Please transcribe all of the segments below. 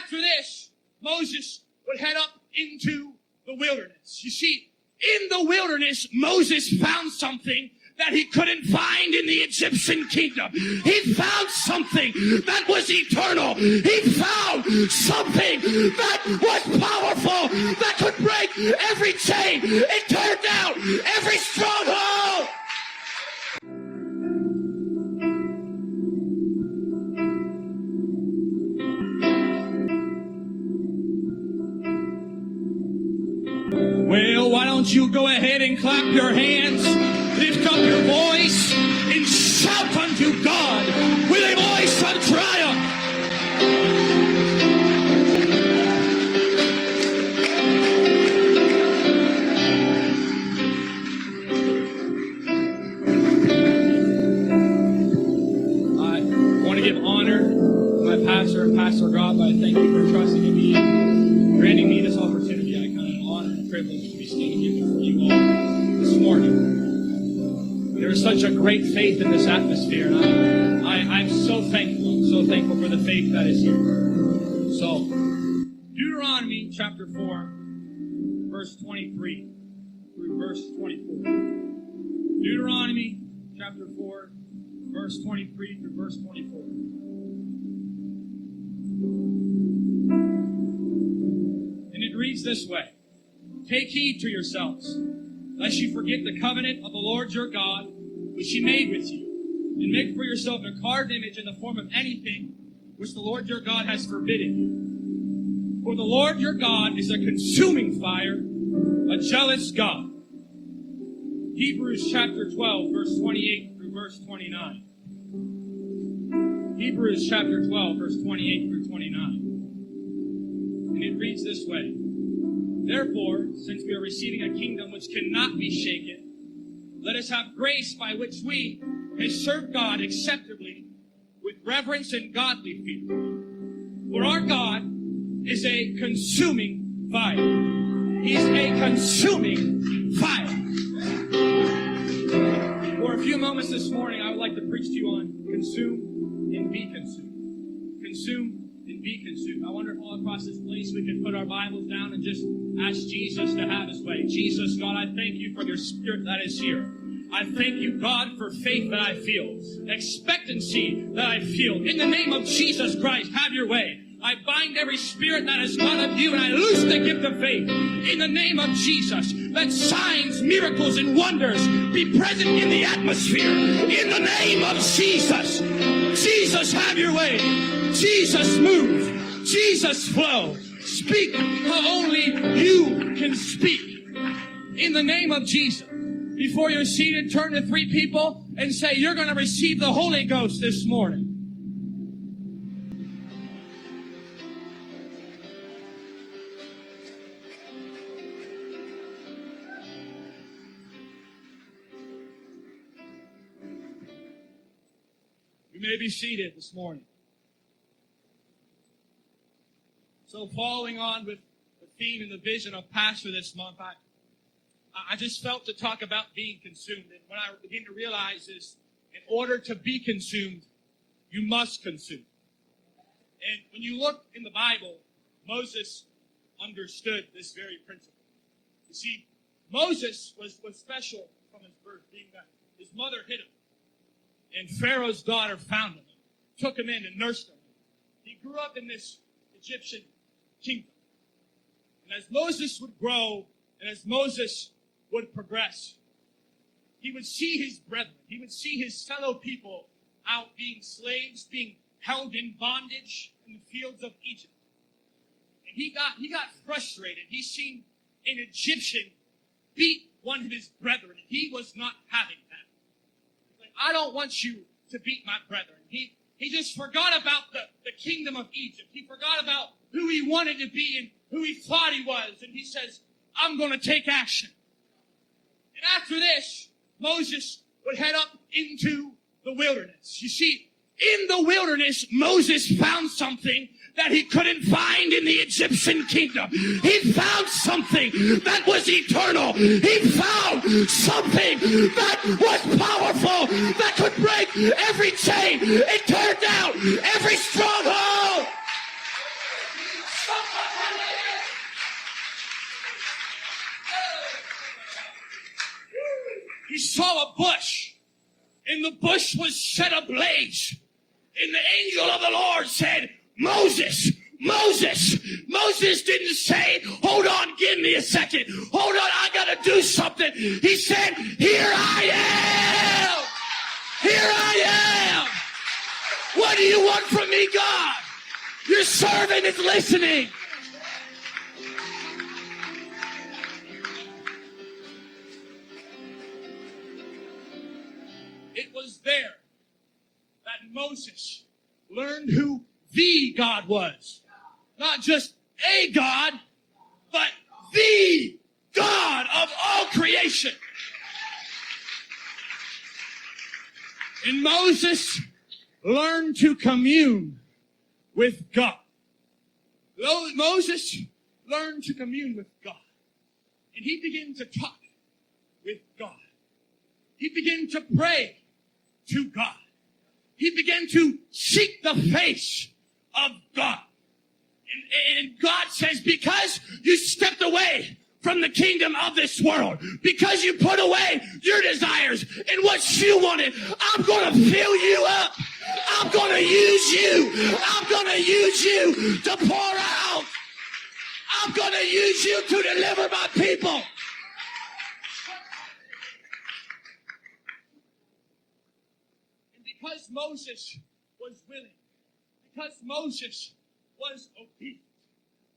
after this, Moses would head up into the wilderness. You see, in the wilderness, Moses found something that he couldn't find in the Egyptian kingdom. He found something that was eternal. He found something that was powerful, that could break every chain. It turned down every stronghold. Well, why don't you go ahead and clap your hands, lift up your voice, and shout unto God with a voice of triumph. I want to give honor to my pastor, Pastor God, but I thank you for trusting in me and granting me this opportunity. Privilege to be standing here before you all this morning. There is such a great faith in this atmosphere, and I'm so thankful. I'm so thankful for the faith that is here. So, Deuteronomy chapter 4, verse 23 through verse 24. Deuteronomy chapter 4, verse 23 through verse 24. And it reads this way. Take heed to yourselves, lest you forget the covenant of the Lord your God, which he made with you, and make for yourself a carved image in the form of anything which the Lord your God has forbidden you. For the Lord your God is a consuming fire, a jealous God. Hebrews chapter 12, verse 28 through verse 29. Hebrews chapter 12, verse 28 through 29. And it reads this way. Therefore, since we are receiving a kingdom which cannot be shaken, let us have grace by which we may serve God acceptably with reverence and godly fear. For our God is a consuming fire. He's a consuming fire. For a few moments this morning, I would like to preach to you on consume and be consumed. Consume and be consumed. I wonder if all across this place we can put our Bibles down and just ask Jesus to have his way. Jesus, God, I thank you for your spirit that is here. I thank you, God, for faith that I feel, expectancy that I feel. In the name of Jesus Christ, have your way. I bind every spirit that is not of you, and I loose the gift of faith. In the name of Jesus, let signs, miracles, and wonders be present in the atmosphere. In the name of Jesus. Jesus, have your way. Jesus, move. Jesus, flow. Speak how only you can speak. In the name of Jesus. Before you're seated, turn to 3 people and say, you're going to receive the Holy Ghost this morning. You may be seated this morning. So following on with the theme and the vision of Pastor this month, I just felt to talk about being consumed. And what I begin to realize is, in order to be consumed, you must consume. And when you look in the Bible, Moses understood this very principle. You see, Moses was special from his birth, being that his mother hid him. And Pharaoh's daughter found him, took him in and nursed him. He grew up in this Egyptian kingdom. And as Moses would grow, and as Moses would progress, he would see his brethren, he would see his fellow people out being slaves, being held in bondage in the fields of Egypt. And he got frustrated. He seen an Egyptian beat one of his brethren, and he was not having that. He's like, I don't want you to beat my brethren. He just forgot about the kingdom of Egypt. He forgot about who he wanted to be and who he thought he was. And he says, I'm going to take action. And after this, Moses would head up into the wilderness. You see, in the wilderness, Moses found something that he couldn't find in the Egyptian kingdom. He found something that was eternal. He found something that was powerful, that could break every chain. It turned down every stronghold. saw a bush, and the bush was set ablaze. And the angel of the Lord said, Moses, Moses. Moses didn't say, hold on, give me a second. Hold on, I gotta do something. He said, here I am. Here I am. What do you want from me, God? Your servant is listening. It was there that Moses learned who the God was. Not just a God, but the God of all creation. And Moses learned to commune with God. Moses learned to commune with God. And he began to talk with God. He began to pray to God. He began to seek the face of God. And God says, because you stepped away from the kingdom of this world, because you put away your desires and what you wanted, I'm going to fill you up. I'm going to use you. I'm going to use you to pour out. I'm going to use you to deliver my people. And because Moses was willing, because Moses was obedient,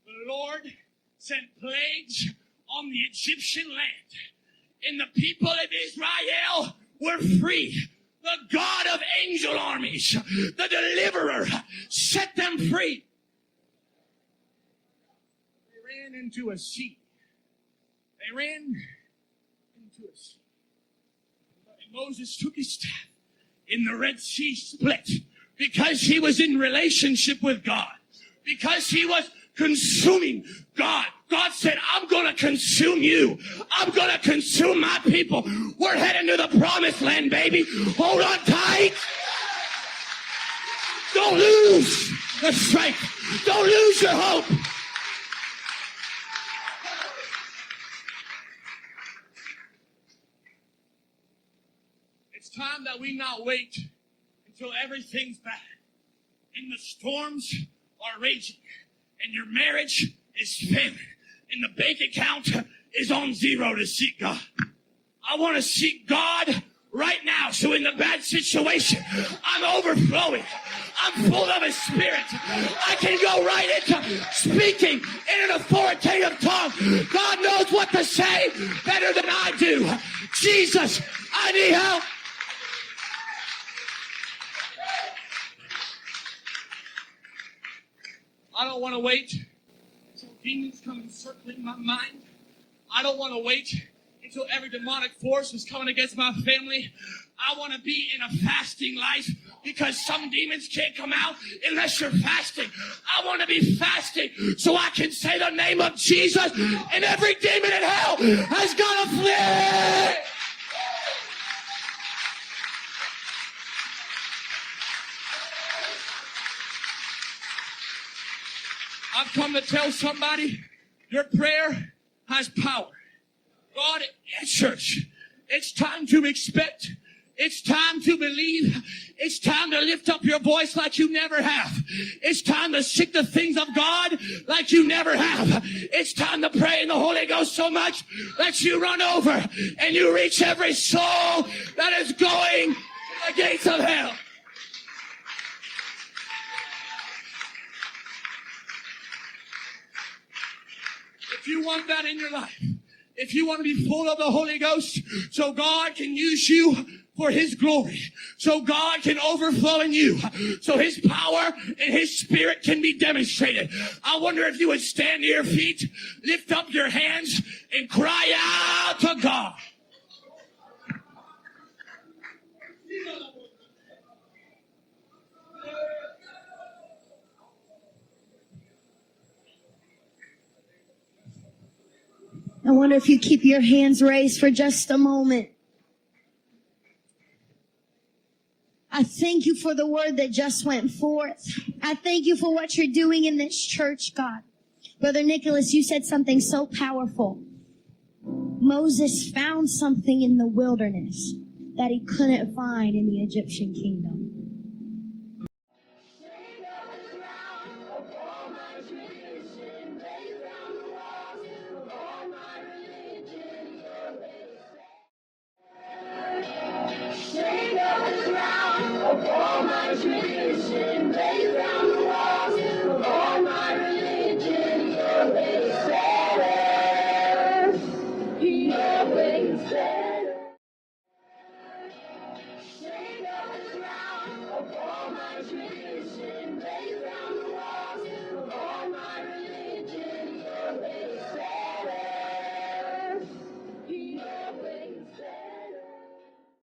the Lord sent plagues on the Egyptian land, and the people of Israel were free. The God of angel armies, the deliverer, set them free. They ran into a sea. They ran into a sea. And Moses took his staff, and the Red Sea split because he was in relationship with God. Because he was consuming God. God said, I'm going to consume you. I'm going to consume my people. We're heading to the promised land, baby. Hold on tight. Don't lose the strength. Don't lose your hope. It's time that we not wait until everything's bad and the storms are raging, and your marriage is failing, and the bank account is on zero to seek God. I want to seek God right now. So in the bad situation, I'm overflowing. I'm full of His Spirit. I can go right into speaking in an authoritative tongue. God knows what to say better than I do. Jesus, I need help. I don't want to wait until demons come encircling my mind. I don't want to wait until every demonic force is coming against my family. I want to be in a fasting life because some demons can't come out unless you're fasting. I want to be fasting so I can say the name of Jesus and every demon in hell has got to flee. I've come to tell somebody your prayer has power. God answers. It's time to expect. It's time to believe. It's time to lift up your voice like you never have. It's time to seek the things of God like you never have. It's time to pray in the Holy Ghost so much that you run over and you reach every soul that is going to the gates of hell. If you want that in your life, if you want to be full of the Holy Ghost so God can use you for His glory, so God can overflow in you, so His power and His Spirit can be demonstrated, I wonder if you would stand to your feet, lift up your hands, and cry out to God. I wonder if you keep your hands raised for just a moment. I thank you for the word that just went forth. I thank you for what you're doing in this church, God. Brother Nicholas, you said something so powerful. Moses found something in the wilderness that he couldn't find in the Egyptian kingdom. Shake up the ground of all my tradition, lay down the walls of all my religion. Your way is better. Your way is better. Shake up the ground of all my tradition, lay down